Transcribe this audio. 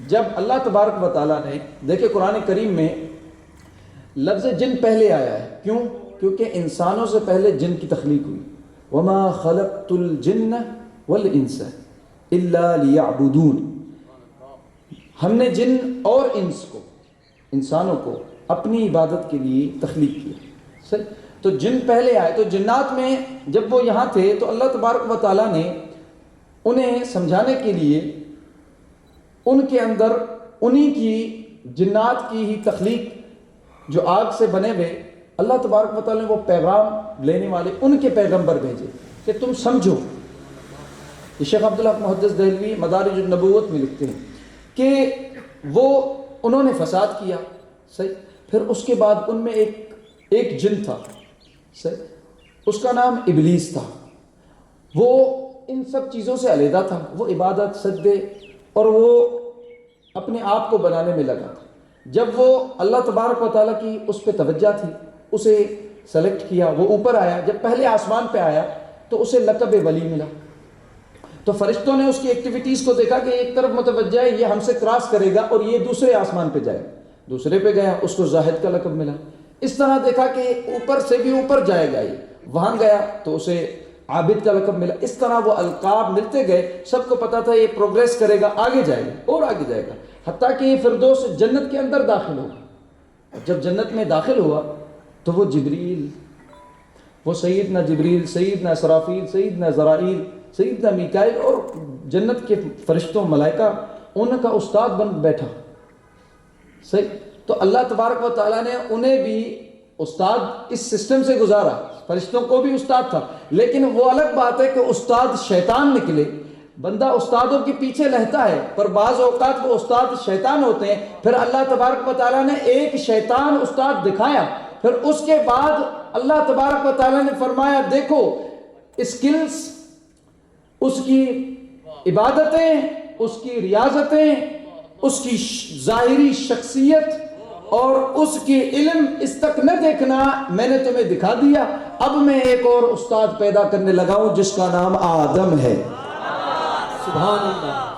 جب اللہ تبارک و تعالیٰ نے دیکھے قرآن کریم میں لفظ جن پہلے آیا ہے، کیوں؟ کیونکہ انسانوں سے پہلے جن کی تخلیق ہوئی. وما خلقت الجن والانس الا لیعبدون. ہم نے جن اور انس کو، انسانوں کو اپنی عبادت کے لیے تخلیق کیا. صحیح؟ تو جن پہلے آئے. تو جنات میں جب وہ یہاں تھے تو اللہ تبارک و تعالیٰ نے انہیں سمجھانے کے لیے ان کے اندر انہی کی جنات کی ہی تخلیق جو آگ سے بنے ہوئے، اللہ تبارک و تعالیٰ نے وہ پیغام لینے والے ان کے پیغمبر بھیجے کہ تم سمجھو. یہ شیخ عبداللہ محدث دہلوی مدارج النبوت میں لکھتے ہیں کہ وہ انہوں نے فساد کیا. صحیح؟ پھر اس کے بعد ان میں ایک جن تھا. صحیح؟ اس کا نام ابلیس تھا. وہ ان سب چیزوں سے علیحدہ تھا. وہ عبادت، سجدے اور وہ اپنے آپ کو بنانے میں لگا تھا. جب وہ اللہ تبارک و تعالیٰ کی اس پہ توجہ تھی، اسے سلیکٹ کیا، وہ اوپر آیا. جب پہلے آسمان پہ آیا تو اسے لقب ولی ملا. تو فرشتوں نے اس کی ایکٹیویٹیز کو دیکھا کہ ایک طرف متوجہ ہے، یہ ہم سے کراس کرے گا اور یہ دوسرے آسمان پہ جائے. دوسرے پہ گیا، اس کو زاہد کا لقب ملا. اس طرح دیکھا کہ اوپر سے بھی اوپر جائے گا. یہ وہاں گیا تو اسے عابد کا لقب ملا. اس طرح وہ القاب ملتے گئے. سب کو پتا تھا یہ پروگریس کرے گا، آگے جائے گا اور آگے جائے گا، حتیٰ کہ یہ فردوس جنت کے اندر داخل ہوگا. جب جنت میں داخل ہوا تو وہ جبریل، وہ سیدنا جبریل، سیدنا اسرافیل، سیدنا عزرائیل، سیدنا میکائیل اور جنت کے فرشتوں ملائکہ ان کا استاد بن بیٹھا. صحیح؟ تو اللہ تبارک و تعالیٰ نے انہیں بھی استاد اس سسٹم سے گزارا. فرشتوں کو بھی استاد تھا، لیکن وہ الگ بات ہے کہ استاد شیطان نکلے. بندہ استادوں کے پیچھے رہتا ہے، پر بعض اوقات وہ استاد شیطان ہوتے ہیں. پھر اللہ تبارک و تعالیٰ نے ایک شیطان استاد دکھایا. پھر اس کے بعد اللہ تبارک و تعالیٰ نے فرمایا دیکھو اسکلز، اس کی عبادتیں، اس کی ریاضتیں، اس کی ظاہری شخصیت اور اس کی علم، اس تک نہ دیکھنا، میں نے تمہیں دکھا دیا. اب میں ایک اور استاد پیدا کرنے لگا ہوں جس کا نام آدم ہے. سبحان اللہ.